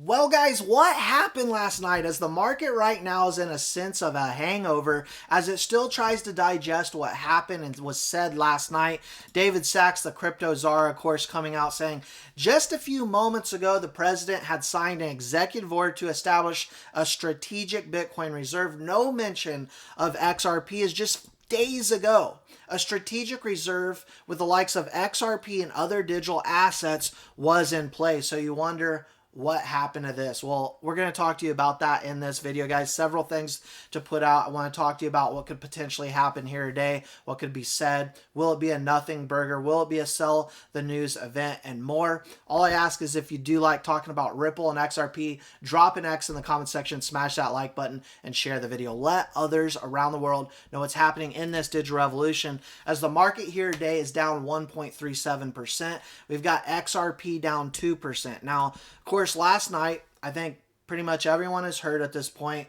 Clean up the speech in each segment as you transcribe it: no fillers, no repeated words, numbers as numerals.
Well, guys, what happened last night as the market right now is in a sense of a hangover as it still tries to digest what happened and was said last night. David Sachs, the crypto czar, of course, coming out saying just a few moments ago, the president had signed an executive order to establish a strategic Bitcoin reserve. No mention of XRP is just days ago. A strategic reserve with the likes of XRP and other digital assets was in place. So you wonder, what happened to this? Well, we're going to talk to you about that in this video, guys. Several things to put out. I want to talk to you about what could potentially happen here today, what could be said. Will it be a nothing burger? Will it be a sell the news event, and more? All I ask is if you do like talking about Ripple and XRP, drop an X in the comment section, smash that like button, and share the video. Let others around the world know what's happening in this digital revolution. As the market here today is down 1.37%, we've got XRP down 2%. Now, of course, last night, I think pretty much everyone has heard at this point,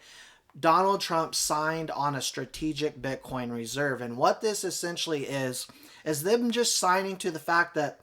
Donald Trump signed on a strategic Bitcoin reserve. And what this essentially is them just signing to the fact that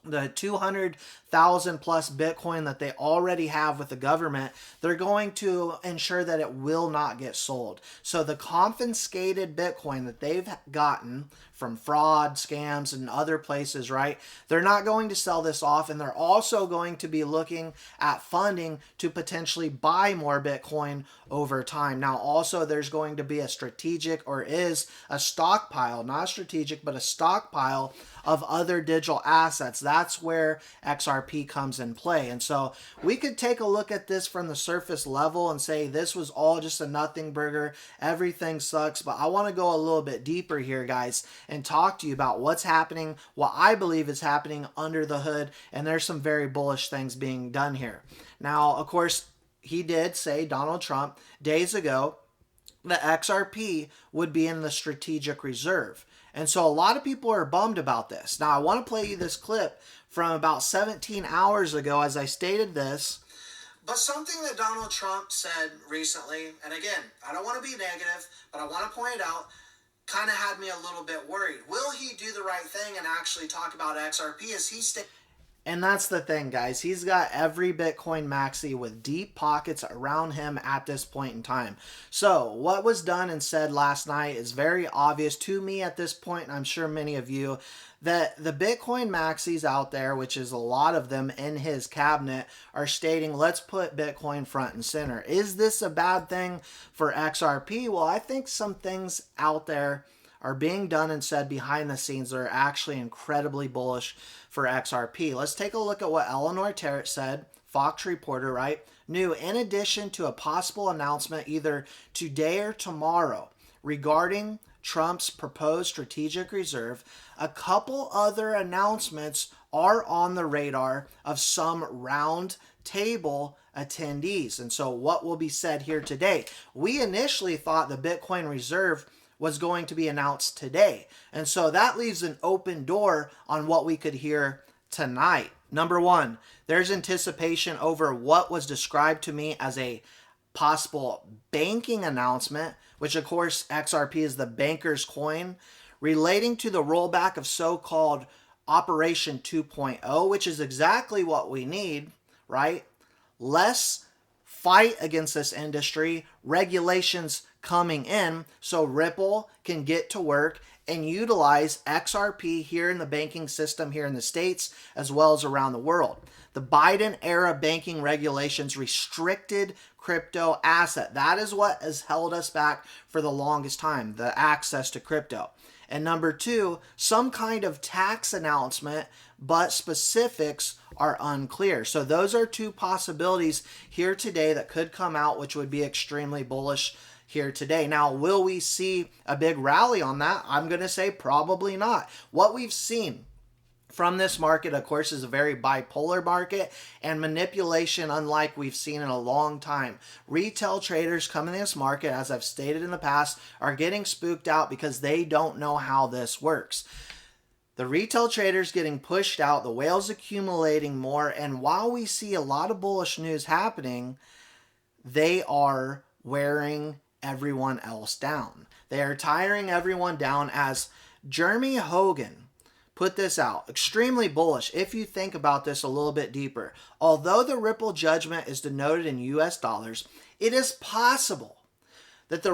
the 200,000 plus Bitcoin that they already have with the government, they're going to ensure that it will not get sold. So the confiscated Bitcoin that they've gotten from fraud, scams, and other places, right? They're not going to sell this off, and they're also going to be looking at funding to potentially buy more Bitcoin over time. Now, also, there's going to be a strategic, or is a stockpile, not strategic, but a stockpile of other digital assets. That's where XRP comes in play. And so we could take a look at this from the surface level and say this was all just a nothing burger, everything sucks. But I want to go a little bit deeper here, guys, and talk to you about what's happening, what I believe is happening under the hood, and there's some very bullish things being done here. Now, of course, he did say, Donald Trump, days ago, that XRP would be in the strategic reserve. And so a lot of people are bummed about this. Now, I want to play you this clip from about 17 hours ago as I stated this. But something that Donald Trump said recently, and again, I don't want to be negative, but I want to point it out, kind of had me a little bit worried. Will he do the right thing and actually talk about XRP as he stated? And that's the thing, guys. He's got every Bitcoin maxi with deep pockets around him at this point in time. So what was done and said last night is very obvious to me at this point, and I'm sure many of you, that the Bitcoin maxis out there, which is a lot of them in his cabinet, are stating, let's put Bitcoin front and center. Is this a bad thing for XRP? Well, I think some things out there are being done and said behind the scenes that are actually incredibly bullish for XRP. Let's take a look at what Eleanor Terrett said, Fox reporter, right? New, in addition to a possible announcement either today or tomorrow regarding Trump's proposed strategic reserve, a couple other announcements are on the radar of some round table attendees. And so what will be said here today? We initially thought the Bitcoin reserve was going to be announced today. And so that leaves an open door on what we could hear tonight. Number one, there's anticipation over what was described to me as a possible banking announcement, which of course XRP is the banker's coin, relating to the rollback of so-called Operation 2.0, which is exactly what we need, right? Less fight against this industry, regulations coming in so Ripple can get to work and utilize XRP here in the banking system here in the States as well as around the world. The Biden era banking regulations restricted crypto asset. That is what has held us back for the longest time, the access to crypto. And number two, some kind of tax announcement, but specifics are unclear. So those are two possibilities here today that could come out, which would be extremely bullish here today. Now, will we see a big rally on that? I'm going to say probably not. What we've seen from this market, of course, is a very bipolar market and manipulation unlike we've seen in a long time. Retail traders coming in this market, as I've stated in the past, are getting spooked out because they don't know how this works. The retail traders getting pushed out, the whales accumulating more, and while we see a lot of bullish news happening, they are wearing everyone else down. They are tiring everyone down as Jeremy Hogan put this out. Extremely bullish if you think about this a little bit deeper. Although the Ripple judgment is denoted in US dollars, it is possible that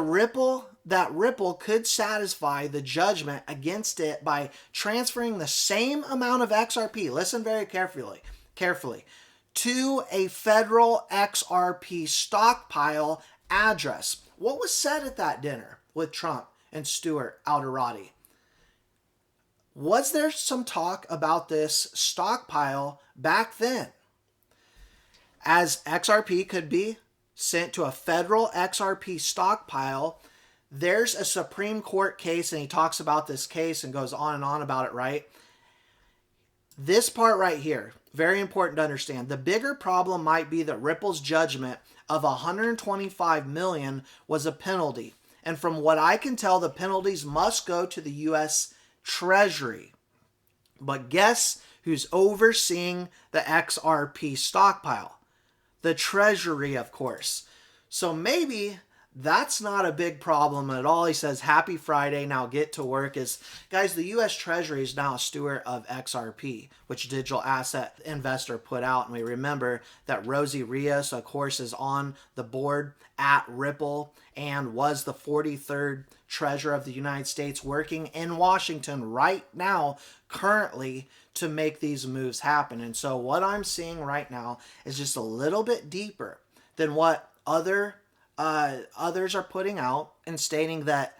Ripple could satisfy the judgment against it by transferring the same amount of XRP, listen very carefully, to a federal XRP stockpile address. What was said at that dinner with Trump and Stuart Alderati? Was there some talk about this stockpile back then? As XRP could be sent to a federal XRP stockpile, there's a Supreme Court case, and he talks about this case and goes on and on about it, right? This part right here, very important to understand. The bigger problem might be that Ripple's judgment of $125 million was a penalty. And from what I can tell, the penalties must go to the U.S. Treasury. But guess who's overseeing the XRP stockpile? The Treasury, of course. So maybe that's not a big problem at all. He says, happy Friday, now get to work. Guys, the U.S. Treasury is now a steward of XRP, which Digital Asset Investor put out. And we remember that Rosie Rios, of course, is on the board at Ripple and was the 43rd Treasurer of the United States, working in Washington right now, currently, to make these moves happen. And so what I'm seeing right now is just a little bit deeper than what others are putting out and stating that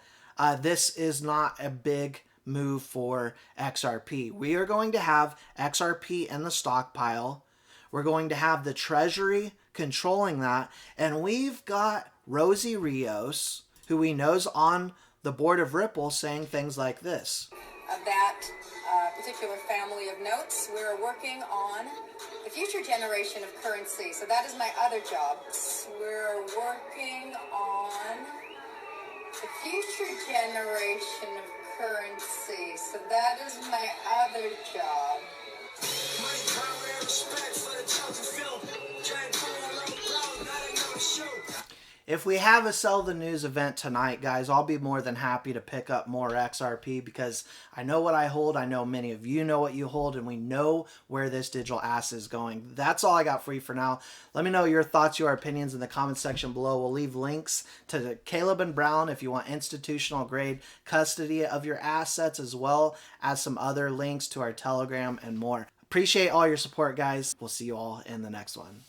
this is not a big move for XRP. We are going to have XRP in the stockpile. We're going to have the Treasury controlling that. And we've got Rosie Rios, who we know's on the board of Ripple, saying things like this. That particular family of notes, we're working on the future generation of currency. So that is my other job. We're working on the future generation of currency. So that is my other job. Money, power, and respect for the chosen few. If we have a sell the news event tonight, guys, I'll be more than happy to pick up more XRP because I know what I hold. I know many of you know what you hold, and we know where this digital asset is going. That's all I got for you for now. Let me know your thoughts, your opinions in the comments section below. We'll leave links to Caleb and Brown if you want institutional grade custody of your assets, as well as some other links to our Telegram and more. Appreciate all your support, guys. We'll see you all in the next one.